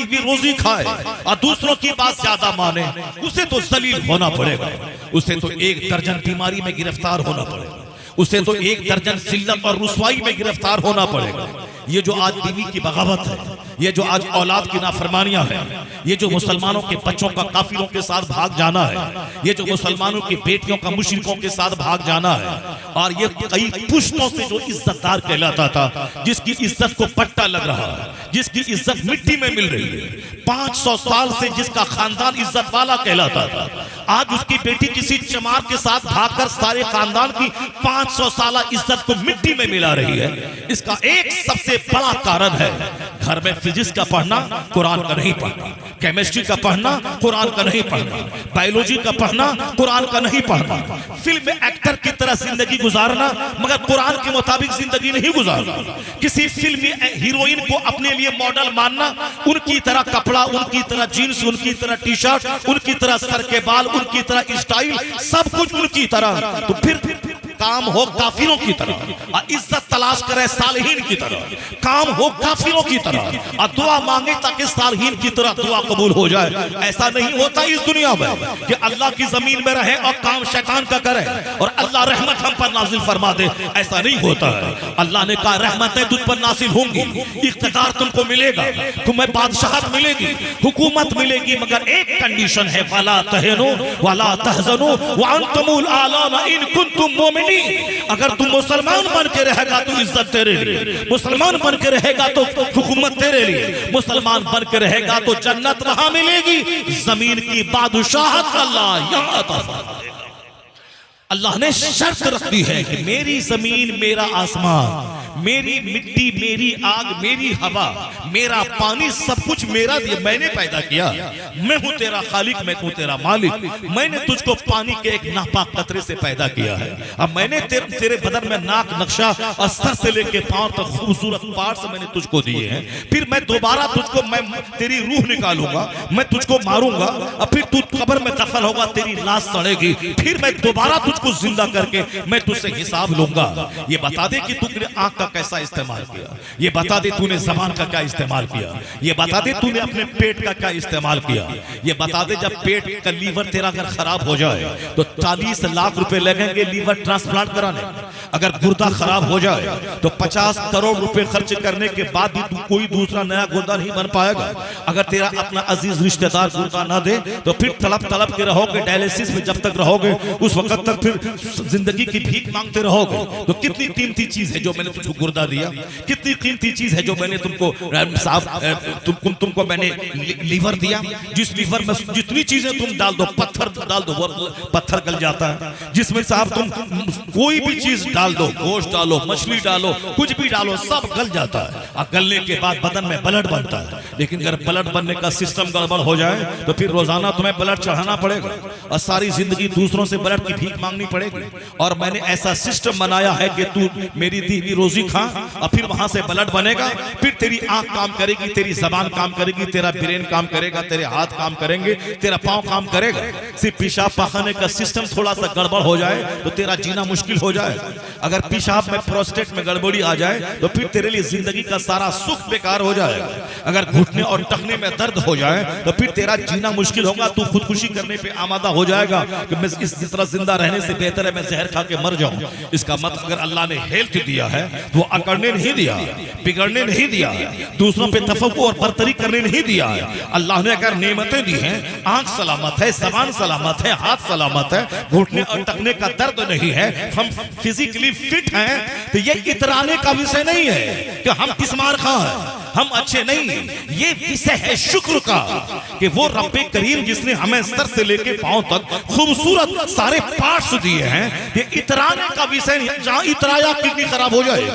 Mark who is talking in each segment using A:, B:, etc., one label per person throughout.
A: बीवी रोजी खाए और दूसरों की बात ज्यादा माने, उसे तो जलील होना पड़ेगा, उसे तो 1 दर्जन बीमारी में गिरफ्तार होना पड़ेगा, उसे तो 1 दर्जन जिल्लत और रुसवाई में गिरफ्तार होना पड़ेगा। ये जो आज बीवी की बगावत है, ये जो आज औलाद की नाफरमानियां है, ये जो मुसलमानों के बच्चों का काफिरों के साथ भाग जाना है, ये जो मुसलमानों की बेटियों का मुशरिकों के साथ भाग जाना है, और ये कई पुश्तों से जो इज्जतदार कहलाता था, जिसकी इज्जत को पट्टा लग रहा है, जिसकी इज्जत मिट्टी में मिल रही है, 500 साल से जिसका खानदान इज्जत वाला कहलाता था, आज उसकी बेटी किसी चमार के साथ भागकर सारे खानदान की 500 साल इज्जत को मिट्टी में मिला रही है। इसका एक सबसे बड़ा कारण है घर में फिजिक्स का पढ़ना, कुरान का नहीं पढ़ना, केमिस्ट्री का पढ़ना, कुरान का नहीं पढ़ना, बायोलॉजी का पढ़ना, कुरान का नहीं पढ़ना, फिल्म एक्टर की तरह जिंदगी गुजारना मगर कुरान के मुताबिक जिंदगी नहीं गुजारना, किसी फिल्मी हीरोइन को अपने लिए मॉडल मानना, उनकी तरह कपड़ा, उनकी तरह जीन्स, उनकी तरह टी शर्ट, उनकी तरह सर के बाल, उनकी तरह स्टाइल, सब कुछ उनकी तरह, तो फिर काम हो काफिरों की तरह और इज्जत तलाश करे सालिहीन की तरह, काम हो काफिरों की तरह और दुआ मांगे ताकि सालिहीन की तरह दुआ कबूल हो जाए। ऐसा नहीं होता इस दुनिया में कि अल्लाह की जमीन में रहे और काम शैतान का करे और अल्लाह रहमत हम पर नाजिल फरमा दे, ऐसा नहीं होता है। अल्लाह ने कहा रहमतें तुझ पर नाजिल होंगी, इख्तियार तुमको मिलेगा, तुम्हें बादशाहत मिलेगी, हुकूमत मिलेगी, मगर एक कंडीशन है, वला तहनु वला तहजनु व अंतुमुल आलाना इन कुंतुम मोमिनीन। अगर तुम मुसलमान बन के रहेगा तो इज्जत तेरे लिए, मुसलमान बन के रहेगा तो हुकूमत तेरे लिए, मुसलमान बन के रहेगा तो जन्नत वहां मिलेगी, जमीन की बादशाहत अल्लाह यहां अता फरमाएगा। अल्लाह ने शर्त रख दी है कि मेरी जमीन, मेरा आसमान, मेरी मिट्टी, मेरी आग, मेरी हवा, मेरा पानी, सब कुछ मेरा दिया, मैंने पैदा किया, मैं हूं तेरा खालिक, मैं हूं तेरा मालिक, मैंने तुझको पानी के एक नापाक कतरे से पैदा किया है, अब मैंने तेरे बदन में नाक नक्शा और सर से लेके पांव तक खूबसूरत पार्ट्स मैंने तुझको दिए हैं, फिर मैं दोबारा तुझको, मैं तेरी रूह निकालूंगा, मैं तुझको मारूंगा और फिर तू कब्र में दफन होगा, तेरी लाश सड़ेगी, फिर मैं दोबारा तुझको जिंदा करके मैं तुझसे हिसाब लूंगा। ये बता दे कि तूने आंख का कैसा इस्तेमाल किया, ये बता दे तूने जबान का क्या इस्तेमाल किया, ये बता दे तूने अपने पेट का क्या इस्तेमाल किया, ये बता दे जब पेट का लीवर तेरा अगर खराब हो जाए तो 40 लाख रुपए लगेंगे लीवर ट्रांसप्लांट कराने, अगर गुर्दा खराब हो जाए तो 50 करोड़ रुपए खर्च करने के बाद भी तू कोई दूसरा नया गुर्दा नहीं बन पाएगा, अगर तेरा अपना अजीज रिश्तेदार गुर्दा ना दे तो फिर तड़प तड़प के रहोगे, डायलिसिस में जब तक रहोगे उस वक्त तक फिर जिंदगी की भीख मांगते रहोगे। तो कितनी कीमती चीज है जो मैंने तुझको गुर्दा दिया, कितनी कीमती चीज है जो मैंने तुमको मैंने लीवर दिया, जिस लीवर में जितनी चीजें तुम डाल दो, पत्थर डाल दो वो पत्थर गल जाता है, जिसमें साहब तुम कोई भी चीज डाल दो, गोश्त डालो, मछली डालो, कुछ भी डालो, सब गल जाता है और गलने के बाद बदन में ब्लड बनता है। लेकिन अगर ब्लड बनने का सिस्टम गड़बड़ हो जाए तो फिर रोजाना तुम्हें ब्लड चढ़ाना पड़ेगा और सारी जिंदगी दूसरों से ब्लड की भीख मांगनी पड़ेगी। और मैंने ऐसा सिस्टम बनाया है कि तू मेरी दी हुई रोजी खा और फिर वहां से ब्लड बनेगा, फिर तेरी आंख काम करेगी, तेरी जबान काम करेगी, तेरा ब्रेन काम करेगा, तेरे हाथ काम करेंगे, तेरा पांव काम करेगा। सिर्फ पेशाब पाखाने का सिस्टम थोड़ा सा गड़बड़ हो जाए तो तेरा जीना मुश्किल हो जाए। अगर पेशाब में प्रोस्टेट में गड़बड़ी आ जाए तो फिर तेरे लिए जिंदगी का सारा सुख बेकार हो जाएगा। अगर घुटने और टखने में दर्द हो जाए तो फिर तेरा जीना मुश्किल होगा, तू खुदकुशी करने पे आमादा हो जाएगा कि मैं इस तरह जिंदा रहने से बेहतर है मैं जहर खा के मर जाऊं। इसका मतलब अगर अल्लाह ने हेल्थ दिया है तो अकड़ने नहीं दिया, बिगड़ने नहीं दिया, दूसरों पे तफक्कुर और बरतरी करने नहीं दिया है। अल्लाह ने अगर नेमतें दी हैं, आंख सलामत है, जबान सलामत है, हाथ सलामत है, घुटने और टखने का दर्द नहीं है, हम फिजिकली फिट हैं, तो ये इतराने का विषय नहीं है कि हम किस्मार खां हैं, हम अच्छे नहीं, ये विषय है शुक्र का कि वो रब्बे करीम जिसने हमें सर से लेके पांव तक खूबसूरत सारे पार्ट्स दिए हैं। ये इतराने का विषय नहीं, जहां इतराया किडनी खराब हो जाएगी,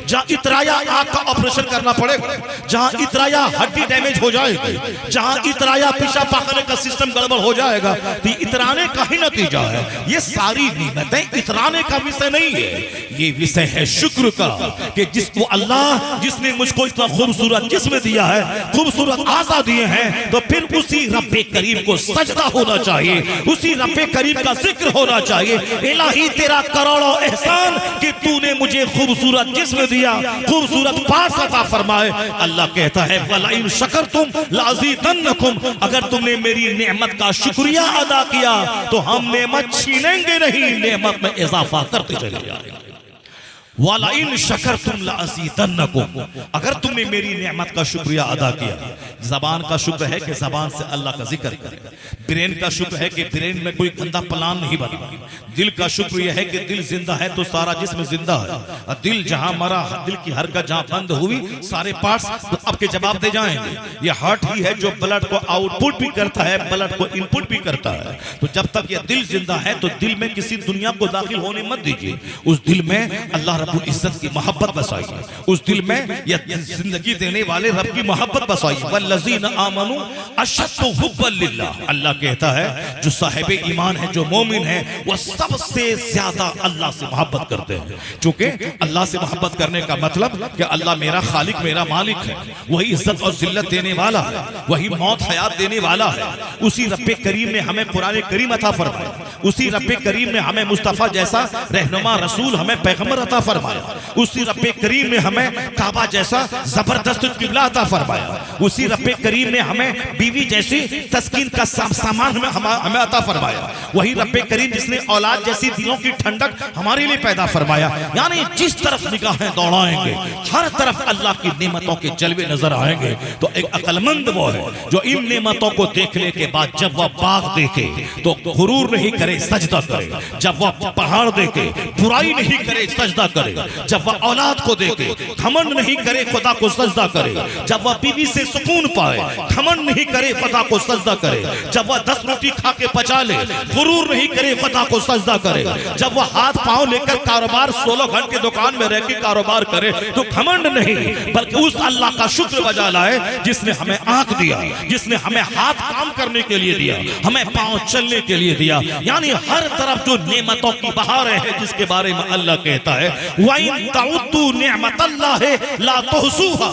A: जहां इतराया आंख का ऑपरेशन करना पड़ेगा, जहां इतराया हड्डी डैमेज हो जाएगी, जहां इतराया पेशाब पाखाने का सिस्टम गड़बड़ हो जाएगा, तो इतराने का ही नतीजा है। ये सारी नियमतें इतराने का विषय नहीं है, ये विषय है शुक्र का कि जिसको अल्लाह जिसने मुझको इतना खूबसूरत जिस्म दिया है, खूबसूरत आज़ा दिए हैं, तो फिर उसी रब्बे करीम को सजदा होना चाहिए, उसी रब्बे करीम का जिक्र होना चाहिए। इलाही तेरा करोड़ों एहसान कि तूने मुझे खूबसूरत जिस्म दिया, दिया, खूबसूरत पास अता फरमाए। अल्लाह कहता है वला इन शकरतुम लाज़ीदन्नकुम, अगर तुमने मेरी नेमत का शुक्रिया अदा किया तो हम नेमत छीनेंगे नहीं, नेमत में इजाफा करते चले जाएंगे। वाला इन शकरतुम लाज़ीदन्नकुम, अगर तुमने मेरी नेमत का शुक्रिया अदा किया। जबान का शुक्र है कि जबान से अल्लाह का जिक्र करे, ब्रेन का शुक्र है कि ब्रेन में कोई गंदा प्लान नहीं बना, दिल का शुक्र यह है कि दिल जिंदा है तो सारा जिस्म जिंदा है, और दिल जहां मरा, दिल की हरकत जहां बंद हुई, सारे पार्ट्स आपके जवाब दे जाएंगे। ये हार्ट ही है जो ब्लड को आउटपुट भी करता है, ब्लड को इनपुट भी करता है। तो जब तक ये दिल जिंदा है तो दिल में किसी दुनिया को दाखिल होने मत दीजिए। उस दिल में अल्लाह रब्बुल इज्जत की मोहब्बत बसाइए, उस दिल में यह जिंदगी देने वाले रब की मोहब्बत बसाइए। वल्लज़ीना आमनू अशद्दु हुब्बन लिल्लाह, अल्लाह कहता है जो साहिब ईमान है, जो मोमिन है, वह सबसे ज्यादा अल्लाह से मोहब्बत करते हैं। क्योंकि अल्लाह से मोहब्बत करने का मतलब कि अल्लाह मेरा खालिक, मेरा मालिक है, वही इज्जत और जिल्लत देने वाला है, वही मौत हयात देने वाला है। उसी रब्बे करीम ने हमें कुरान करीम अता फरमाया, उसी रब्बे करीम ने हमें मुस्तफा जैसा रहनुमा रसूल, हमें पैगंबर अता फरमाया, उसी रब्बे करीम ने हमें काबा जैसा जबरदस्त किबला अता फरमाया, उसी रब्बे करीम ने हमें बीवी जैसी तस्कीन का सामान हमें अता फरमाया, वही रब्बे करीम जिसने औलाद जैसी दिलों की ठंडक हमारे लिए पैदा फरमाया। यानी जिस तरफ निगाहें दौड़ाएंगे हर तरफ अल्लाह की नेमतों के जलवे नजर आएंगे। तो एक अक्लमंद वो है जो इन नेमतों को देखने के बाद जब वह बाग देखे तो गुरूर नहीं करे, सजदा करे, जब वह पहाड़ देखे बुराई नहीं करे, सजदा करे, जब वह औलाद को देखे घमंड नहीं करे, खुदा को सजदा करे, जब वह बीवी से सुकून पाए घमंड नहीं करे, खुदा को सजदा करे, जब वह 10 रोटी खा के पचा ले गुरूर नहीं करे, खुदा को सजदा करे, जब वह हाथ पांव लेकर कारोबार 16 घंटे दुकान में रह के कारोबार करे तो घमंड नहीं बल्कि उस अल्लाह का शुक्र बजा लाए जिसने हमें आंख दिया, जिसने हमें हाथ काम करने के लिए दिया, हमें पांव चलने के लिए दिया। यानी हर तरफ जो नेमतों की बहारें हैं जिसके बारे में अल्लाह कहता है वइन तउद्दू निअमतल्लाहि ला तुहसूहा,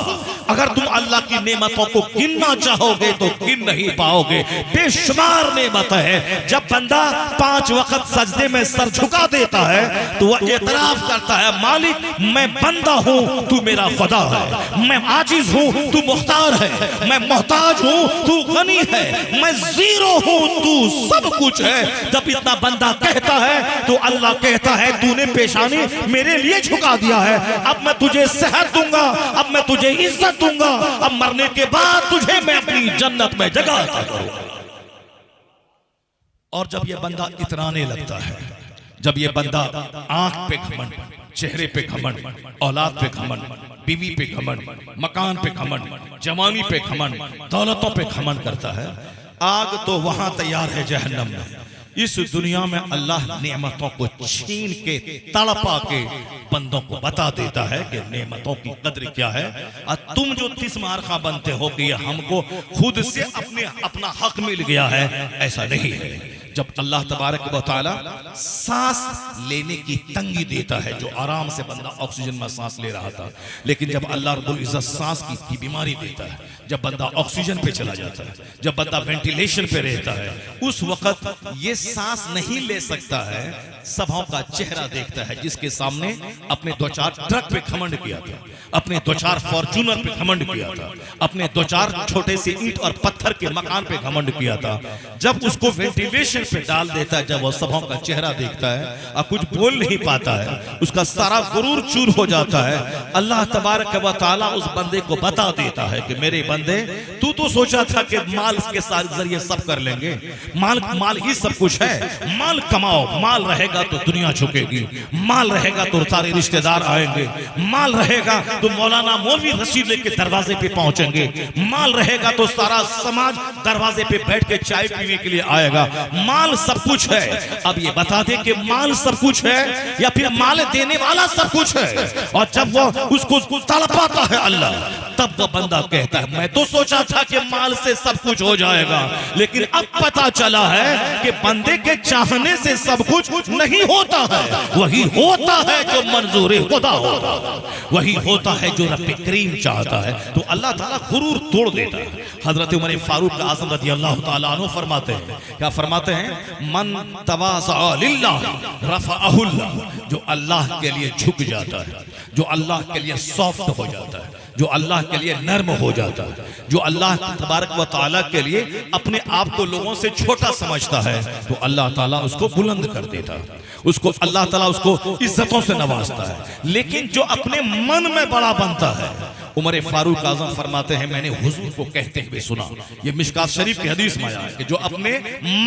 A: अगर तुम अल्लाह की नेमतों को गिनना चाहोगे तो गिन नहीं पाओगे, बेशुमार नेमत है। जब बंदा 5 वक्त सजदे में सर झुका देता है तो वह एतराफ करता है मालिक मैं बंदा हूं, तू मेरा खुदा है, मैं आजिज हूं, तू मुख्तार है, मैं मोहताज हूं, तू गनी है, मैं जीरो हूं, तू सब कुछ है। जब इतना बंदा कहता है तो अल्लाह कहता है तूने पेशानी मेरे लिए झुका दिया है, अब मैं तुझे सेहत दूंगा, अब मैं तुझे इज्जत दूंगा, अब मरने के बाद तुझे मैं अपनी जन्नत में जगह अता करूंगा। और जब यह बंदा इतराने लगता है, जब यह बंदा आंख पे घमंड, चेहरे पे घमंड, औलाद पे घमंड, बीवी पे घमंड, मकान पे घमंड, जवानी पे घमंड, दौलतों पे घमंड करता है, आग तो वहां तैयार है जहन्नम में। इस दुनिया में अल्लाह नेमतों को छीन के तड़पा के बंदों को बता देता है कि नेमतों की कद्र क्या है। और तुम जो तिस्मारखा बनते हो कि हमको खुद से अपना हक मिल गया है, ऐसा नहीं है। जब अल्लाह तबारक व तआला सांस लेने की तंगी देता है, जो आराम से बंदा ऑक्सीजन में सांस ले रहा था, लेकिन जब अल्लाह रब्बुल इज्जत सांस की बीमारी देता है, जब बंदा ऑक्सीजन पे चला जाता है, जब बंदा वेंटिलेशन पे रहता है, उस वक्त ये सांस नहीं ले सकता है। सभाओं का चेहरा देखता है जिसके सामने अपने 2-4 ट्रक पे घमंड किया था, अपने 2-4 फॉर्च्यूनर पे घमंड किया था, अपने 2-4 छोटे से ईंट और पत्थर के मकान पे घमंड किया था। जब उसको वेंटिलेशन पे डाल देता है, जब वो सभाओं का चेहरा देखता है और कुछ बोल नहीं पाता है, उसका सारा गुरूर चूर हो जाता है। अल्लाह तबारक व तआला उस बंदे को बता देता है कि मेरे बंदे तू तो सोचा था कि माल के जरिए सब कर लेंगे, माल ही सब कुछ है, माल कमाओ, माल रहेगा तो दुनिया झुकेगी, माल रहेगा तो सारे रिश्तेदार आएंगे, माल रहेगा तो मौलाना मौलवी रसीद लेके दरवाजे पे पहुंचेंगे, माल रहेगा तो सारा समाज दरवाजे पे बैठ के चाय पीने के लिए आएगा, माल सब कुछ है। अब ये बता दे कि माल सब कुछ है या फिर माल देने वाला सब कुछ है। और जब वो उसको तड़पाता है अल्लाह, तब वो बंदा कहता है मैं तो सोचा था कि माल से सब कुछ हो जाएगा, लेकिन अब पता चला है कि बंदे के चाहने से सब कुछ नहीं होता है। वही होता है जो मंजूर खुदा होता है, वही होता है जो रब्बे करीम चाहता है। तो अल्लाह ताला गुरूर तोड़ देता है। हजरत उमर फारूक आज़म रज़ी अल्लाह ताला अन्हु फरमाते हैं, क्या फरमाते हैं, मन तवाज़ा लिल्लाह रफ़अहुल्लाह, जो अल्लाह के लिए झुक जाता है, जो अल्लाह के लिए सॉफ्ट हो जाता है, जो अल्लाह के लिए नर्म हो जाता है, जो अल्लाह तबारक व तआला के लिए अपने आप को लोगों से छोटा समझता है, तो अल्लाह ताला उसको बुलंद कर देता है, उसको अल्लाह ताला उसको इज्जतों से नवाजता है। लेकिन जो अपने मन में बड़ा बनता है, उमर फारूक आजम फरमाते हैं, मैंने हुजूर को कहते हुए सुना, ये मिशकात शरीफ की हदीस में आया है कि जो अपने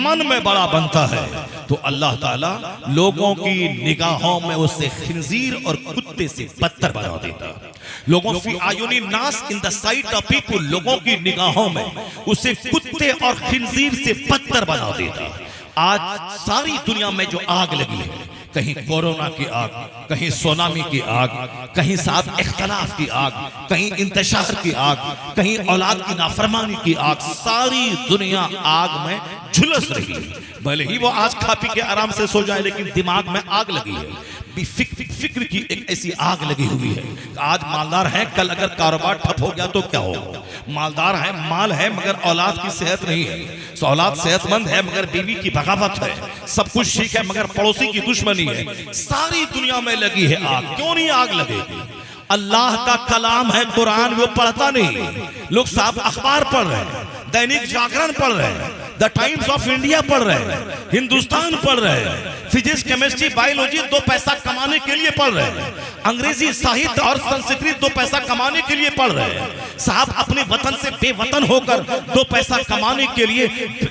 A: मन में बड़ा बनता है तो अल्लाह ताला लोगों की निगाहों में उसे खिंजीर और कुत्ते से बदतर बना देता है। लोगों की आयुनी नास in the site of people, लोगों की निगाहों में उसे कुत्ते और खिंजीर से बदतर बना देता है। आज सारी दुनिया में जो आग लगी है, कहीं कोरोना की आग, कहीं सुनामी की आग, कहीं साथ इख्तलाफ की आग, कहीं इंतशार की आग, कहीं औलाद की नाफरमानी की आग, सारी दुनिया आग में झुलस रही है। भले ही वो आज खा पी के आराम से सो जाए, लेकिन दिमाग में आग लगी है। फिक्र की एक ऐसी आग लगी हुई है। आज मालदार है, कल अगर कारोबार ठप हो गया तो क्या होगा? मालदार है, माल है, मगर औलाद की सेहत नहीं है। औलाद सेहतमंद है मगर बीवी की बगावत है, सब कुछ ठीक है मगर पड़ोसी की दुश्मनी है। सारी दुनिया में लगी है आग। क्यों नहीं आग लगेगी? अल्लाह का कलाम है कुरान, वो पढ़ता नहीं। लोग साफ अखबार पढ़ रहे हैं, दैनिक जागरण पढ़ रहे हैं, द टाइम्स ऑफ इंडिया पढ़ रहे हैं, हिंदुस्तान पढ़ रहे हैं, फिजिक्स केमिस्ट्री बायोलॉजी 2 पैसा कमाने के लिए पढ़ रहे हैं, अंग्रेजी साहित्य और संस्कृत 2 पैसा कमाने के लिए पढ़ रहे हैं। साहब अपने वतन से बेवतन होकर 2 पैसा कमाने के लिए,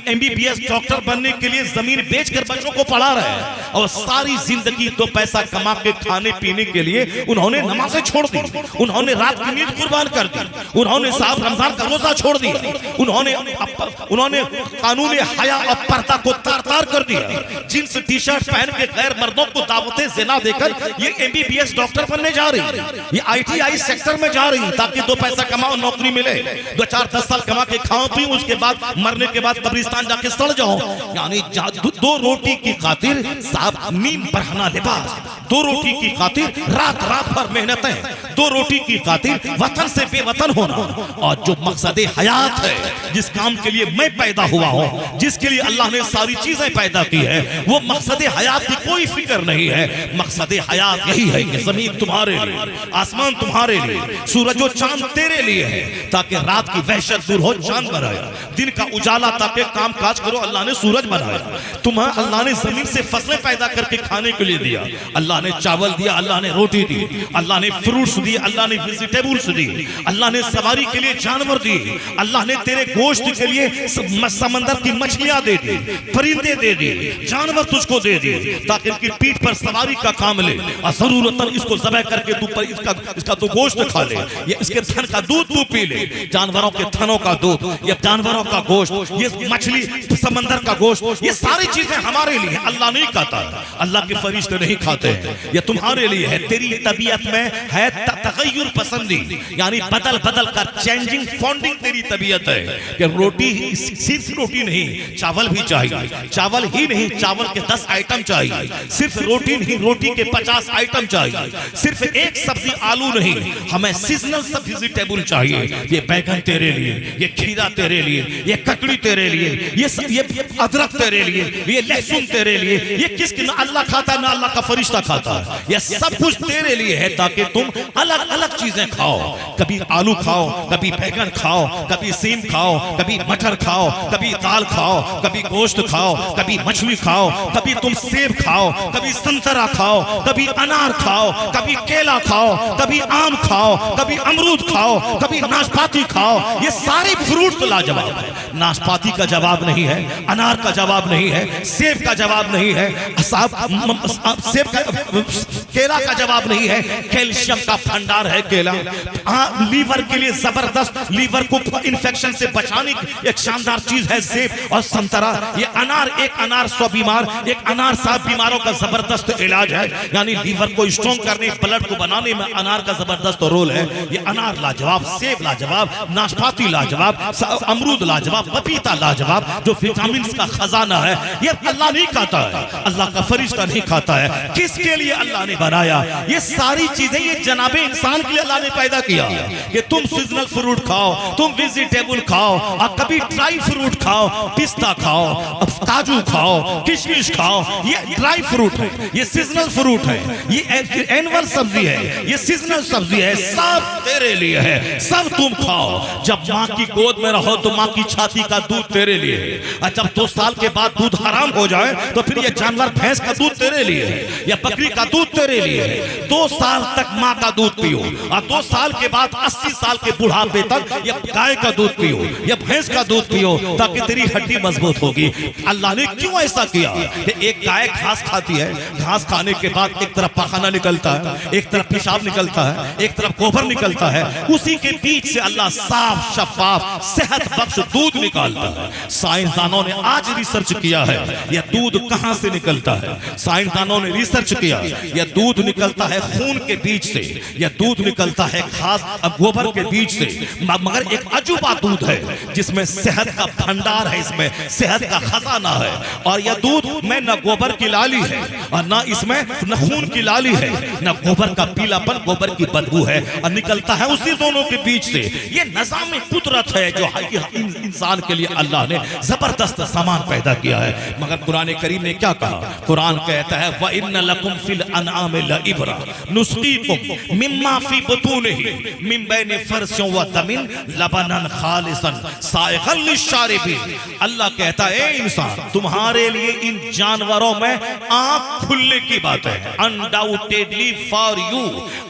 A: MBBS डॉक्टर बनने के लिए जमीन बेचकर बच्चों को पढ़ा रहे हैं, और सारी जिंदगी 2 पैसा कमा के खाने पीने के लिए उन्होंने नमाजें छोड़ दी, उन्होंने रात की नींद कुर्बान कर दी, उन्होंने साहब रमजान का रोजा छोड़ दिया, उन्होंने कानून हया और पर्दा को तार तार कर दिया। जींस टी शर्ट पहन के गैर मर्दों को दावतें ज़िना देकर ये MBBS डॉक्टर बनने जा रही है, ये ITI सेक्टर में जा रही है ताकि 2 पैसा कमाओ, नौकरी मिले, 2-4-10 साल कमा के खाओ पियो, उसके बाद मरने के बाद कब्रिस्तान जाके सड़ जाओ। यानी 2 रोटी की खातिर साहब नीम बरहना लिबास, 2 रोटी की खातिर रात रात भर मेहनतें, 2 रोटी की खातिर वतन से बेवतन होना। और जो मकसद हयात है, जिस काम के लिए मैं पैदा हुआ हूं, जिसके लिए अल्लाह ने सारी चीजें पैदा की है, वो मकसद हयात की कोई फिक्र नहीं है। मकसद हयात यही है कि जमीन तुम्हारे लिए, आसमान तुम्हारे लिए, सूरज और चांद तेरे लिए है, ताकि रात की वहशत दूर हो, चांद बनाया, दिन का उजाला ताकि काम काज करो, अल्लाह ने सूरज बनाया। तुम्हें अल्लाह ने जमीन से फसलें पैदा करके खाने के लिए दिया, अल्लाह ने चावल दिया, अल्लाह ने रोटी दी, अल्लाह ने फ्रूट्स दिए, अल्लाह ने वेजिटेबल्स दी, अल्लाह ने सवारी के लिए जानवर दिए, अल्लाह ने तेरे गोश्त के लिए समंदर की मछलियां दे दी, परिंदे दे दिए, जानवर तुझको दे दिए ताकि इनकी पीठ पर सवारी का काम ले, और जरूरतन इसको ज़बह करके तू पर इसका तो गोश्त खा ले, ये इसके थन का दूध तू पी ले, जानवरों के थनों का दूध, ये जानवरों का गोश्त, ये मछली समंदर का गोश्त, ये सारी चीजें हमारे लिए। अल्लाह नहीं खाता, अल्लाह के फरिश्ते नहीं खाते हैं, ये तुम्हारे लिए है। तेरी तबीयत में है तगय्युर पसंदी, यानी बदल बदल कर चेंजिंग फॉन्डिंग तेरी तबीयत है कि रोटी, सिर्फ रोटी नहीं, चावल भी चाहिए, चावल ही नहीं, चावल के 10 आइटम चाहिए, सिर्फ रोटी नहीं, रोटी के 50 आइटम चाहिए, सिर्फ एक सब्जी आलू नहीं, हमें सीजनल सब वेजिटेबल चाहिए। ये बैगन तेरे लिए, ये खीरा तेरे लिए, ये ककड़ी तेरे लिए, ये अदरक तेरे लिए, ये लहसुन तेरे लिए, ये किसकी ना अल्लाह खाता है ना अल्लाह का फरिश्ता खाता है, ये सब कुछ तेरे लिए है ताकि तुम अलग अलग चीजें खाओ। कभी आलू खाओ, कभी बैगन खाओ, कभी सीम खाओ, कभी मटर खाओ, कभी दाल खाओ, कभी गोश्त खाओ, कभी मछली खाओ, कभी तुम सेब खाओ, कभी संतरा खाओ, कभी अनार खाओ, कभी केला खाओ, कभी आम खाओ, कभी अमरूद खाओ, कभी नाशपाती खाओ। ये सारे फ्रूट लाजवाब है। नाशपाती का जवाब नहीं है, अनार का जवाब नहीं है, सेब का जवाब नहीं है, सेब का केला का जवाब नहीं है। कैल्शियम का भंडार है केला, लीवर के लिए जबरदस्त, लीवर को इन्फेक्शन से बचाने की एक शानदार चीज है सेब और संतरा। ये अनार, एक अनार 100 बीमार, एक अनार 7 बीमारों का जबरदस्त इलाज है। यानी लीवर को स्ट्रॉन्ग करने, ब्लड को बनाने में अनार का जबरदस्त रोल है। ये अनार लाजवाब, सेब लाजवाब, नाशपाती लाजवाब, अमरूद लाजवाब, पपीता लाजवाब, जो विटामिन का खजाना है। ये अल्लाह नहीं खाता है, अल्लाह का फरिश्ता नहीं खाता है। किसके लिए अल्लाह ने बनाया। ये सारी चीजें ये जनाबे इंसान के लिए अल्लाह ने पैदा किया कि तुम सीजनल फ्रूट खाओ, तुम वेजिटेबल खाओ, और कभी ड्राई फ्रूट खाओ, पिस्ता खाओ, काजू खाओ, किशमिश खाओ। ये ड्राई फ्रूट है, ये सीजनल फ्रूट है, ये एनुअल सब्जी है, ये सीजनल सब्जी है, सब तेरे लिए है, सब तुम खाओ। जब माँ की गोद में रहो तो माँ की छाती का दूध तेरे लिए है, और जब 2 साल के बाद दूध हराम हो जाए तो फिर ये जानवर भैंस का दूध तेरे लिए है या बकरी का दूध तेरे लिए है। 2 साल तक माँ का दूध पियो, और 2 साल के बाद 80 साल के बुढ़ापे तक ये गाय का दूध पियो या भैंस का दूध पियो, ताकि तेरी हड्डी मजबूत होगी। अल्लाह ने क्यों ऐसा किया कि एक गाय घास खाती है, घास खाने के बाद एक तरफ पखाना निकलता है, एक तरफ पेशाब निकलता है, एक तरफ गोबर निकलता है, उसी के बीच से अल्लाह साफ शफाफ सेहत बख्श दूध निकालता है। साइंसदानों ने आज रिसर्च किया है यह दूध कहां से निकलता है। साइंसदानों ने रिसर्च किया, यह दूध निकलता है खून के बीच से, यह दूध निकलता है घास गोबर के बीच से। मगर एक अजूबा दूध है जिसमें सेहत का भंडार है, इसमें सेहत का खजाना है। और यह दूध में न गोबर की लाली है और न इसमें न खून की लाली है, न गोबर का पीलापन, गोबर की बदबू है, और निकलता है उसी दोनों के बीच से। ये निज़ाम कुदरत है जो इंसान के लिए अल्लाह ने जबरदस्त सामान पैदा किया है। मगर कुरान करीम ने क्या कहा? कुरान कहता है व इन्न लकुम फिल अनआमि लइब्रा नुस्कीकुम मिम्मा फी बुतूनिही मिन बैनि फरसिन व दमिन लबनन खालिसन साइगन लिशारिबीन। अल्लाह कहता है ए इंसान, तुम्हारे लिए इन जानवरों में आंख खुलने की बात है। Undoubtedly for you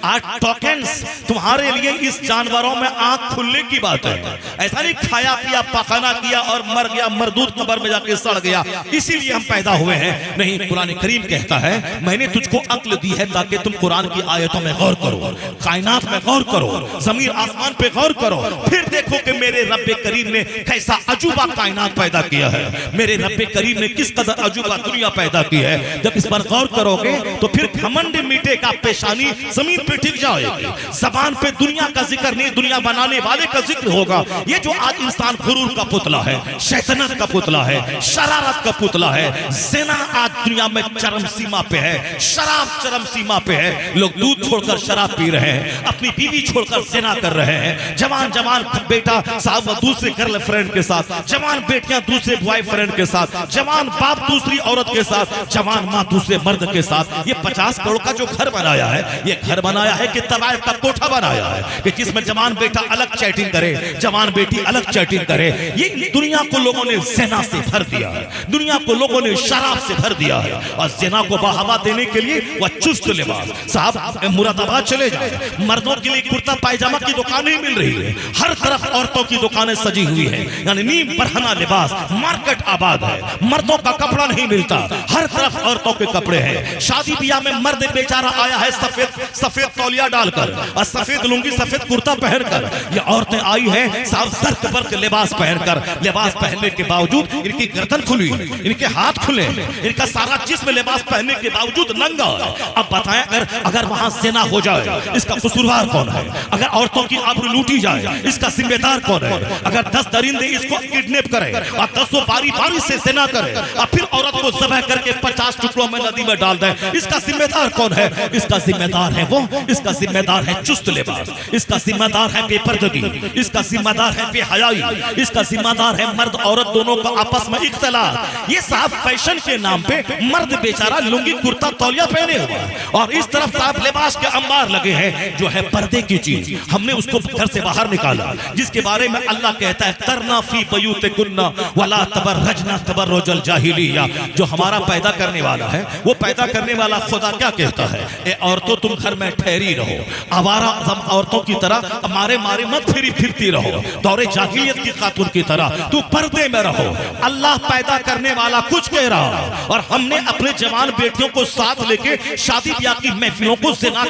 A: are tokens, तुम्हारे लिए इस जानवरों में आंख खुलने की बात है। ऐसा नहीं खाया पिया पखाना किया और मर गया, मरदूद कब्र में जाके सड़ गया, इसीलिए हम पैदा हुए हैं। नहीं, कुरान करीम कहता है मैंने तुझको अक्ल दी है ताकि तुम कुरान की आयतों में गौर करो, कायनात में गौर करो, जमीन आसमान पे गौर करो, फिर देखो कि मेरे रब्बे करीम ने कैसा अजूबा कायनात पैदा किया है, मेरे रब्बे करीम ने किस कदर अजूबा दुनिया पैदा की है। जब इस पर गौर करोगे तो फिर घमंड मिटेगा, पेशानी जमीन पे टिक जाएगी, जबान पे दुनिया का जिक्र नहीं, दुनिया बनाने वाले का जिक्र होगा। ये जो आज इंसान गुरूर का पुतला है, शैतानत का पुतला है, शरारत का पुतला है, ज़िना आज दुनिया में चरम सीमा पे है, शराब चरम सीमा पे है। लोग दूध छोड़कर शराब पी रहे हैं, अपनी बीवी छोड़कर ज़िना कर रहे हैं। जवान जवान बेटा साहब दूसरे गर्लफ्रेंड के साथ, जवान बेटियां दूसरे बॉयफ्रेंड के साथ, जवान बाप दूसरी औरत के साथ, जवान माँ दूसरे मर्द के साथ। ये 50 करोड़ का जो घर बनाया है, ये घर बनाया है कि तवाइफ का कोठा बनाया है कि जिसमें जवान बेटा अलग चैटिंग करे, जवान बेटी अलग चैटिंग करे। ये दुनिया को लोगों ने ज़िना से भर दिया है, दुनिया को लोगों ने शराब से भर दिया है, और ज़िना को बढ़ावा देने के लिए वह चुस्त लिबास। साहब मुरादाबाद चले जाए, मर्दों के लिए कुर्ता पायजामा की दुकानें मिल रही है, हर तरफ औरतों की दुकानें सजी हुई है, यानी नीम बरहना लिबास, मार्केट आबाद है, मर्दों का कपड़ा नहीं मिलता, हर तरफ औरतों के कपड़े हैं। शादी ब्याह में मर्द बेचारा आया है सफेद तौलिया डालकर और सफेद लुंगी सफेद कुर्ता पहनकर, ये औरतें आई है साफ सर्क वर्क लिबास पहनकर। लिबास पहनने के बावजूद इनकी गर्दन खुली, इनके हाथ खुले, इनका सारा जिस्म लिबास पहनने के बावजूद नंगा। अब बताएं अगर वहां ज़िना हो जाए इसका कसूरवार कौन है? अगर औरतों की आबरू लूटी जाए इसका जिम्मेदार कौन है? अगर 10 दरिंदे इसको किडनैप करें और 10 बारी से ज़िना करें और फिर औरत को ज़बह करके 50 टुकड़ों में नदी में डाल दें, इसका जिम्मेदार कौन है? इसका जिम्मेदार है वो, इसका जिम्मेदार है चुस्त लिबास, इसका जिम्मेदार है बेपर्दगी, इसका जिम्मेदार है बेहयाई, इसका जिम्मेदार है मर्द औरत दोनों का आपस में इख्तिलाफ। ये साहब फैशन के नाम पे मर्द बेचारा लुंगी कुर्ता तौलिया पहने हुआ है, और इस तरफ साहब लिबास के अंबार लगे हैं जो है पर्दे की चीज, हमने उसको घर से बाहर निकाला, जिसके बारे में अल्लाह कहता है तरना फी बयूतिकुन्ना वला तबर्रजना तबर्रुजल जाहिलिया। जो हमारा पैदा करने वाला है, वो पैदा करने वाला खुदा क्या कहता है? ए औरतों तुम घर में ठहरी रहो, आवारा औरतों की तरह मारे मत फिरती रहो, दौरे जाहिलियत की खातून की तरह तू पर्दे में रहो। अल्लाह पैदा करने वाला कुछ कह रहा, और हमने अपने जवान बेटियों को साथ लेके शादी ब्याह की महफिलों को ज़िना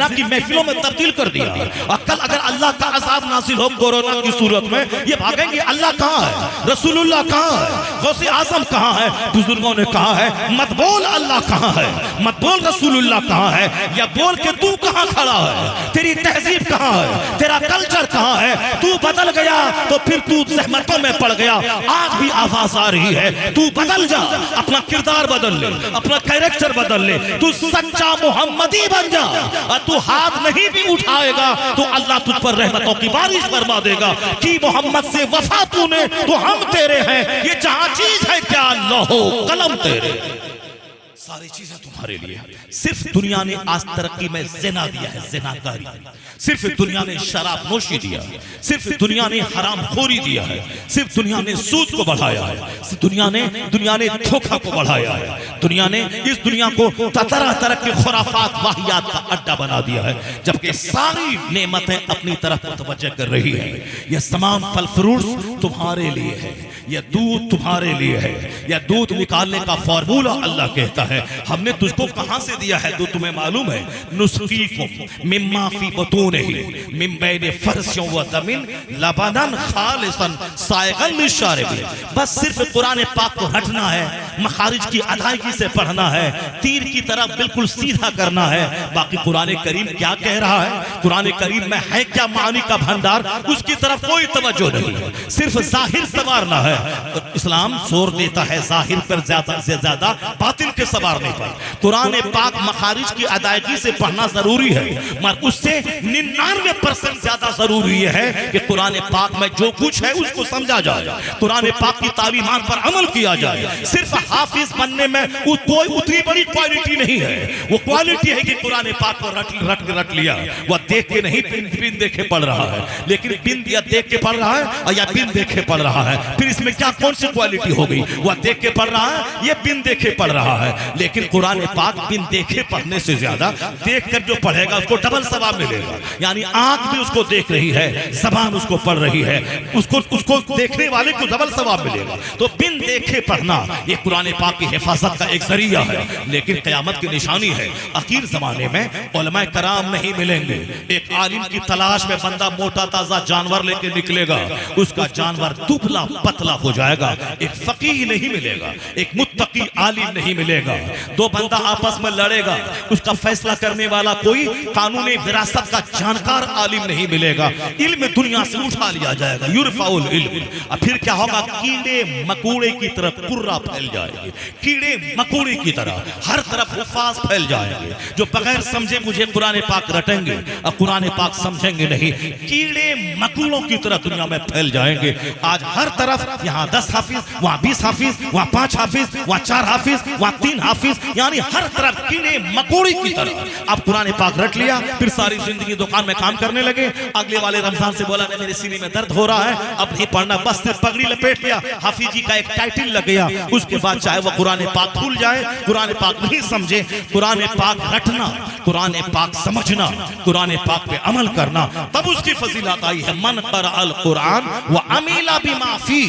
A: की महफिलों में तब्दील कर दिया। और कल अगर अल्लाह का अज़ाब नाज़िल हो कोरोना की सूरत में, ये भागेंगे अल्लाह कहाँ है, रसूलुल्लाह कहाँ है, गौसे आज़म कहाँ है? बुजुर्गों ने कहा है मत बोल अल्लाह कहाँ है, मत बोल रसूलुल्लाह कहाँ है, या बोल के तू कहाँ खड़ा है, तेरी तहजीब कहाँ है, तेरा कल्चर कहाँ है? तू बदल गया तो फिर तू ज़हमतों में पड़ गया। आज भी आवाज आ रही है, तू बदल जा, अपना किरदार बदल ले, अपना कैरेक्टर बदल ले, तू सच्चा मोहम्मदी बन जा। और तू हाथ नहीं भी उठाएगा तो अल्लाह तुझ पर रहमतों की बारिश फरमा देगा कि मोहम्मद से वफा तूने तो हम तेरे हैं, ये जहां चीज है क्या लौहो कलम तेरे, सारी चीजें तुम्हारे लिए। सिर्फ दुनिया ने आज तरक्की में जिना दिया है, जिनाकारी। सिर्फ दुनिया ने शराब नोशी दिया है, सिर्फ दुनिया ने हराम खोरी दिया है, सिर्फ दुनिया ने सूद को बढ़ाया है, दुनिया ने धोखा को बढ़ाया है। दुनिया ने इस दुनिया को तरह तरह के खुराफात वाहियात का अड्डा बना दिया है, जबकि सारी नेमतें अपनी तरफ मुतवज्जह कर रही है। यह तमाम फल फ्रूट्स तुम्हारे लिए है, यह दूध तुम्हारे लिए है, यह दूध निकालने का फॉर्मूला अल्लाह कहता है हमने तुझको कहां से दिया है तो तुम्हें मालूम है। नुस्कीकुम मिम्मा फी बुतूनिही मिन बैन फरसियों व दमिन लबनन खालिसन साइगन लिशारिबिन। बस सिर्फ कुरान पाक को हटना है, मखारिज की अदायगी से पढ़ना है, तीर की तरह बिल्कुल सीधा करना है। बाकी कुरान करीम क्या कह रहा है, कुरान करीम में है क्या मानी का भंडार, उसकी तरफ कोई तवज्जो नहीं है, सिर्फ जाहिर संवारना है। इस्लाम जोर देता है जाहिर पर ज्यादा से ज्यादा बातिल के संवारने पर। कुरान पाक मखारिज की अदायगी से पढ़ना जरूरी है, मगर उससे 99% ज्यादा जरूरी है कि कुरान पाक में जो कुछ है उसको समझा जाए, कुरान पाक की तालीमात पर अमल किया जाए। सिर्फ हाफिज बनने में कोई उतनी बड़ी क्वालिटी नहीं है, वो क्वालिटी है कि कुरान पाक को रट लिया, वह देख के नहीं बिन देखे पढ़ रहा है, लेकिन बिन या देख के पढ़ रहा है या बिन देखे पढ़ रहा है। फिर इसमें क्या कौन सी क्वालिटी हो गई, वह देख के पढ़ रहा है ये बिन देखे पढ़ रहा है। लेकिन कुरान पाक बिन देखे पढ़ने से ज्यादा देखकर जो पढ़ेगा उसको डबल सवाब मिलेगा। यानी आंख भी उसको देख रही है, जबान उसको पढ़ रही है, उसको देखने वाले को डबल सवाब मिलेगा। तो बिन देखे पढ़ना ये कुरान पाक की हिफाजत का एक जरिया है, लेकिन क़यामत की निशानी है। आखिर जमाने में उलमा कराम नहीं मिलेंगे, एक आलिम की तलाश में बंदा मोटा ताजा जानवर लेके निकलेगा, उसका जानवर दुबला पतला हो जाएगा। एक फकीह नहीं मिलेगा, एक मुत्तकी आलिम नहीं मिलेगा। दो बंदा आपस में लड़ेगा, उसका फैसला करने वाला कोई कानूनी विरासत का जानकार आलिम नहीं मिलेगा। इल्म दुनिया से उठा लिया जाएगा, युरफाउल इल्म। और फिर क्या होगा, कीड़े मकोड़े की तरह कुर्रा फैल जाएंगे, कीड़े मकोड़े की तरह हर तरफ हुफाज फैल जाएंगे, जो बगैर समझे मुझे कुरान पाक रटेंगे और कुरान पाक समझेंगे नहीं, कीड़े मकोड़ों की तरह दुनिया में फैल जाएंगे। आज हर तरफ यहाँ 10 हाफिज, वहाँ 20 हाफिज, वहाँ 5 हाफिज, वहाँ 4 हाफिज, वहाँ 3 हाफिज, यानी हर तरफ कीड़े मकोड़े की तरह। अब कुरान पाक रट लिया, फिर सारी जिंदगी दुकान में काम करने लगे। अगले वाले रमजान से बोला मेरे सीने में दर्द हो रहा है, अब नहीं पढ़ना, बस से पगड़ी लपेट लिया, हाफिजी का एक टाइटल लग गया। उसके बाद चाहे वह कुरान पाक भूल जाए, कुरान पाक नहीं समझे, कुरान पाक रटना, कुरान पाक समझना, कुरान पाक पे अमल करना, तब उसकी फजीलत आई है। मन क़रअल कुरान व अमीला बिमा फी,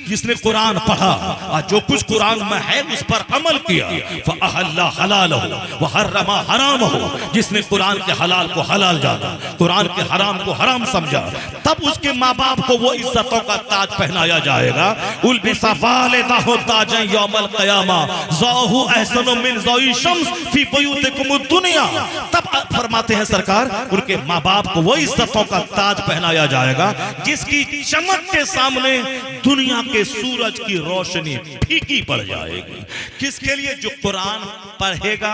A: जिसने कुरान पढ़ा और जो कुछ कुरान में है उस पर अमल किया, फअहल्ला हलालहु व हर्रमा हरामहु, जिसने कुरान के हलाल को हलाल जाना, कुरान के हराम को हराम समझा, तब उसके माँ बाप को वो इज्जतों का ताज पहनाया जाएगा। उल्बिसा वालिदाहु ताजन यौमल क़यामा ज़ाहु अहसनु मिन ज़ाई शम्स फी बुयूतिकुमुद दुनिया। तब फरमाते हैं सरकार, उनके माँ बाप को वो इज्जतों का ताज पहनाया जाएगा जिसकी चमक के सामने दुनिया के सूरज की रोशनी फीकी पड़ जाएगी। किसके लिए? जो कुरान पढ़ेगा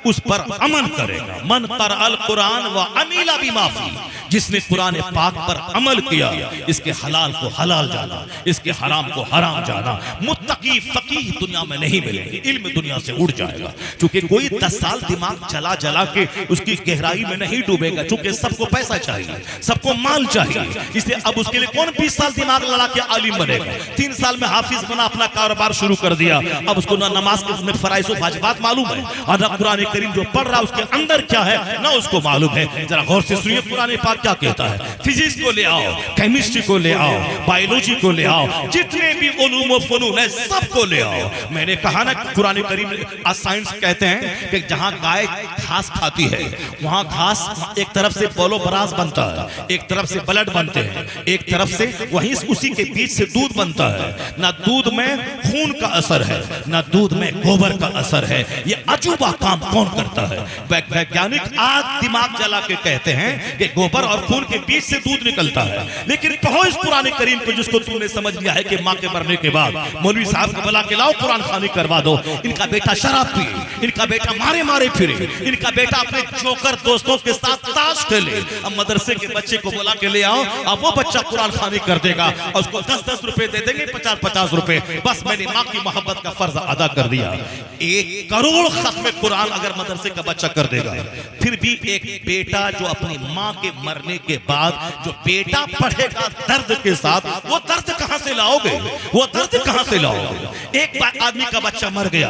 A: उस पर अमल करेगा। मन क़रअल कुरान व अमीला बिमा फी, जिसने कुरान पाक पर अमल किया, इसके हलाल को हलाल जाना, इसके हराम को हराम जाना। मुत्तकी फकीह दुनिया में नहीं मिलेंगे, इल्म दुनिया से उड़ जाएगा। क्योंकि कोई 10 साल दिमाग जला जला के उसकी गहराई में नहीं डूबेगा, क्योंकि सबको पैसा चाहिए, सबको माल चाहिए, इसलिए अब उसके लिए कौन 20 साल दिमाग लड़ा के आलिम बनेगा। 3 साल में हाफिज बना, अपना कारोबार शुरू कर दिया, अब उसको ना नमाज के फराइज व वाजिबात मालूम है और ना कुरान करीम जो पढ़ रहा उसके अंदर क्या है ना उसको मालूम है। जरा गौर से सुनिए कुरान पाक क्या कहता है। फिजिक्स को ले आओ, केमिस्ट्री को ले आओ, बायोलॉजी को ले आओ, जितने भी उलूम व फनून है सबको ले आओ। मैंने कहा ना कुरान करीम साइंस कहते हैं कि जहां गाय घास खाती है वहां घास एक तरफ से पोलो बराज बनता है, एक तरफ से ब्लड बनते हैं, एक तरफ से वहीं उसी के बीच से दूध बनता है। ना दूध में खून का असर है, न दूध में गोबर का असर है। ये अजूबा काम कौन करता है? वैज्ञानिक आज दिमाग जला के कहते हैं कि गोबर और खून के बीच से दूध निकलता है, लेकिन कहो इस कुरान करीम को जिसको तुमने समझ लिया है कि माँ के मरने के बाद मौलवी साहब को बुला के लाओ कुरान खानी करवा दो, इनका बेटा शराब पिए, इनका बेटा मारे मारे फिरे, इनका बेटा अपने जोकर दोस्तों के साथ ताश खेले। अब मदरसे के बच्चे को बुला के ले आओ, अब वो बच्चा कुरान खानी कर देगा और उसको 10-10 रुपए दे देंगे, 50-50 रुपए। बस मैंने माँ की मोहब्बत का फर्ज अदा कर दिया। 1 करोड़ खत्म कुरान अगर मदरसे का बच्चा कर देगा, फिर भी एक बेटा जो अपनी माँ के मरने के बाद जो बेटा पढ़ेगा दर्द के साथ, वो दर्द कहां से लाओगे? वो दर्द कहां से लाओगे? एक बार आदमी का बच्चा मर गया,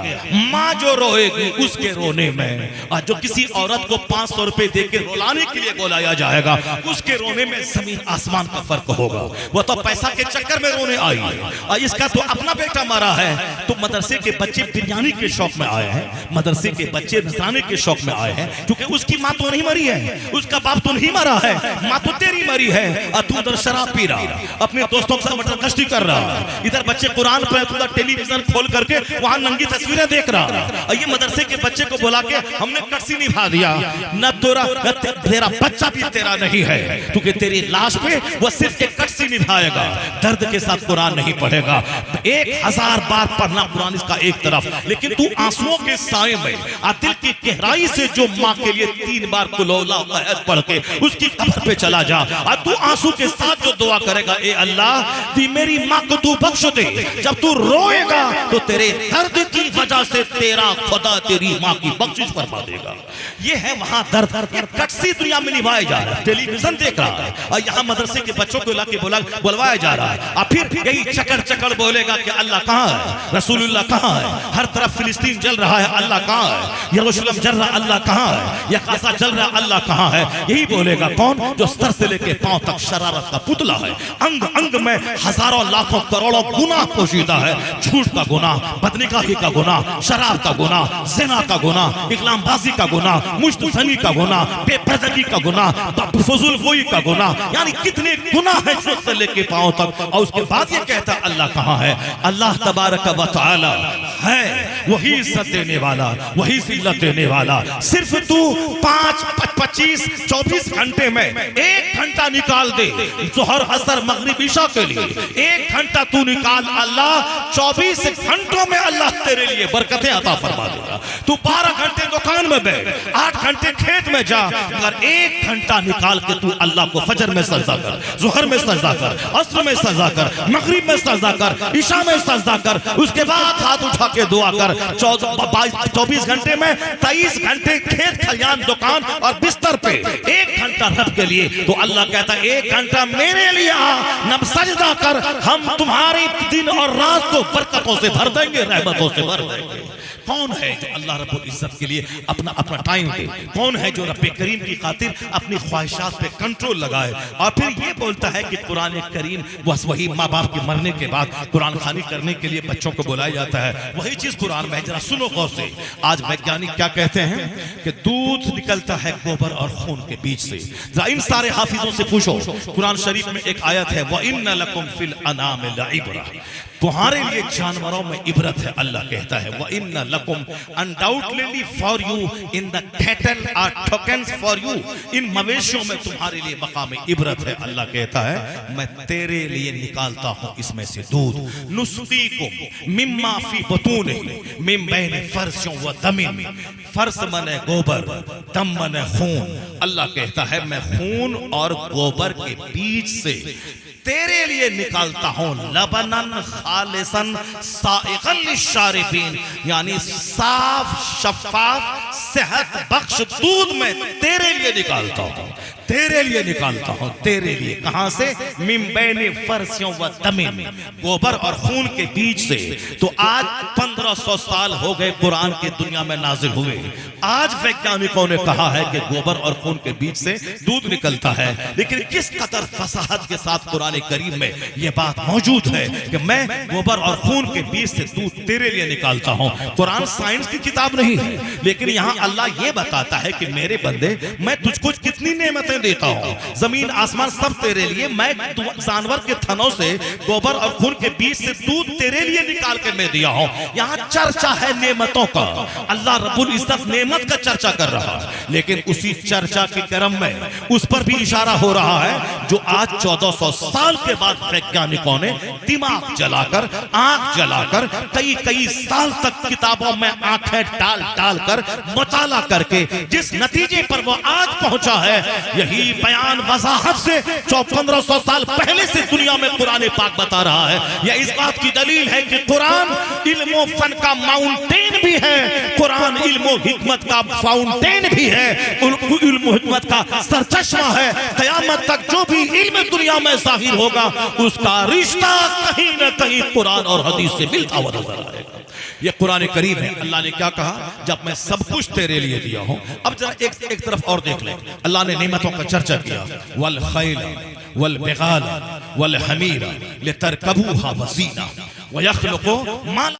A: माँ जो रोएगी उसके रोने में, और जो किसी औरत को 500 रुपए देके रुलाने के लिए बुलाया जाएगा उसके रोने में जमीन आसमान का फर्क होगा। वो तो पैसा के चक्कर में रोने आई है, और इसका तो अपना बेटा मरा है। तो मदरसे के बच्चे बिरयानी के शौक में आए हैं, मदरसे के बच्चे नजराने के शौक में आए हैं, क्योंकि उसकी माँ तो नहीं मरी है, उसका बाप तो नहीं मरा है, माँ तो तेरी मरी है, और तू उधर शराब पी रहा, अपने दोस्तों के साथ मटर कश्ती कर रहा, इधर बच्चे कुरान पे उधर टेलीविजन खोल करके वहां नंगी तस्वीरें देख रहा। और ये मदरसे के बच्चे को बुला के हमने कट्सी निभा दिया, न तेरा बच्चा भी तेरा नहीं है, क्योंकि तेरी लाश पे वो सिर्फ एक कट्सी निभाएगा, दर्द के साथ कुरान नहीं पढ़ेगा। 1000 बार पढ़ना कुरान इसका एक तरफ, लेकिन तू आंसुओं के साए में दिल की गहराई से जो माँ के लिए 3 बार कुलौला अहद पढ़ के उसकी कब्र पे चला जा, और तू आंसू के साथ जो दुआ करेगा, ए अल्लाह दी मेरी माँ को तू बख्श दे। जब तू रोएगा तो तेरे दर्द की वजह से तेरा खुदा तेरी माँ की बख्शिश फरमा देगा। ये है वहां दर्द, कटसी दुनिया में निभाया जा रहा है, टेलीविजन देख रहा है, और यहाँ मदरसे के बच्चों को लाके बुलवाया जा रहा है, और फिर यही चकर चकर बोलेगा कि अल्लाह कहाँ है, रसूलुल्लाह कहाँ है, हर तरफ फिलिस्तीन जल रहा है, अल्लाह कहाँ है, यरूशलेम जल रहा, अल्लाह कहाँ है, या गाज़ा जल रहा, अल्लाह कहाँ है। यही बोलेगा कौन? जो सर से लेके पांव तक शरारत का पुतला है, अंग अंग में हजारों लाखों करोड़ों गुनाह पोशीदा है, झूठ का गुनाह, बदनिकाही का गुनाह, शराब का गुनाह, ज़िना का गुनाह, इकलामबाजी का गुनाह, मुश्तज़नी का गुनाह, बेपर्दगी का गुनाह, फज़ूलगोई का गुनाह, यानी कितने गुनाह है सर से लेके पांव तक। और उसके बाद ये कहता अल्लाह कहाँ है? अल्लाह तबारक व तआला है, वही इज्जत देने वाला, वही जिल्लत देने वाला। सिर्फ तू 5, 25, 24 घंटे में 1 घंटा निकाल दे, ज़ोहर, असर, मगरिब, इशा के लिए 1 घंटा तू निकाल, अल्लाह 24 घंटों में अल्लाह तेरे लिए बरकतें अता फरमा देगा। तू 12 घंटे दुकान में बैठ, 8 घंटे खेत में जा, मगर 1 घंटा निकाल के तू अल्लाह को फजर में सजदा कर, ज़ोहर में सजदा कर, असर में सजदा कर, मगरिब में सजदा कर, इशा में सजदा कर, उसके बाद हाथ उठा के दुआ कर। 24 घंटे में 23 घंटे खेत खलियान दुकान और बिस्तर पे, 1 घंटा रब के लिए। तो अल्लाह कहता है 1 घंटा मेरे लिए आ, नब सजदा कर, हम तुम्हारे दिन और रात को बरकतों से भर देंगे, रहमतों से भर देंगे। कौन है जो अल्लाह रब्बुल इज्जत के लिए अपना टाइम दे? कौन है जो रब्बे करीम की खातिर अपनी ख्वाहिशात पे कंट्रोल लगाए? और फिर ये बोलता है कि कुरान करीम बस वही माँ बाप के मरने के बाद कुरान खानी करने के लिए बच्चों को बुलाया जाता है, वही चीज कुरान में है। जरा सुनो गौर से, आज वैज्ञानिक क्या कहते हैं कि दूध निकलता है गोबर और खून के बीच से। जरा इन सारे हाफिजों से पूछो, कुरान शरीफ में एक आयत है, व इन्ना लकुम फिल अनाम लइब्रा, तुम्हारे लिए जानवरों में इबरत है। अल्लाह कहता है व इन्ना लकुम undoubtedly for you in the cattle are tokens for you, इन मवेशियों में तुम्हारे लिए मकाम इबरत है। अल्लाह कहता है मैं तेरे लिए निकालता हूं इसमें से दूध, नुस्कीकुम मिम्मा फी बतूनिही मिन बैन फर्सियों व दमिन, फर्स मने गोबर, दम मने खून। अल्लाह कहता है मैं खून और गोबर के बीच से तेरे लिए निकालता हूं लबनन खालिसन साइगन लिशारिबीन, यानी साफ शफाफ सेहत बख्श दूध में तेरे लिए निकालता हूं, तेरे लिए निकालता हूं, तेरे लिए। कहां से? मिन बैनि फर्सियों व दमिन, गोबर और खून के बीच से। तो आज 1500 साल हो गए कुरान के दुनिया में नाजिल हुए, आज वैज्ञानिकों ने कहा है कि गोबर और खून के बीच से दूध निकलता है, लेकिन किस कदर फसाहत के साथ कुरान करीम में यह बात मौजूद है कि मैं गोबर और खून के बीच से दूध तेरे लिए निकालता हूं। कुरान साइंस की किताब नहीं है, लेकिन यहां अल्लाह यह बताता है कि मेरे बंदे मैं तुझको कितनी नेमतें देता हूँ, जमीन आसमान सब तेरे लिए, मैं जानवर के थनों से गोबर और खून के बीच से दूध तेरे लिए निकाल के मैं दिया हूँ। यहाँ चर्चा है नेमतों का, अल्लाह रब्बुल इज्जत नेमत का चर्चा कर रहा है, लेकिन उसी चर्चा के क्रम में उस पर भी इशारा हो रहा है जो आज 1400 साल के बाद वैज्ञानिकों ने दिमाग जलाकर, आंख जलाकर, कई साल तक किताबों में आंखें डाल कर मुताला करके जिस नतीजे पर वो आज पहुंचा है, यही बयान वजाहत से 1500 साल पहले से दुनिया में कुरान पाक बता रहा है। यह इस बात की दलील है कि कुरान इल्म फन का माउंटेन भी है, कुरान इल्म हिकमत का फाउंटेन भी है, इल्म हिकमत का सरचश्मा है। क़यामत तक जो भी इल्म दुनिया में जाहिर होगा उसका रिश्ता कहीं न कहीं कुरान और हदीस से मिलता हुआ नजर आएगा। ये कुरान करीम है। अल्लाह ने क्या कहा, जब मैं सब कुछ तेरे लिए दिया हूं। अब जरा एक तरफ और देख ले, अल्लाह ने नेमतों का चर्चा किया, वल खैल वल बिगाल वल हमीरा लितरकबूहा वज़ीना व यख्लुकु मा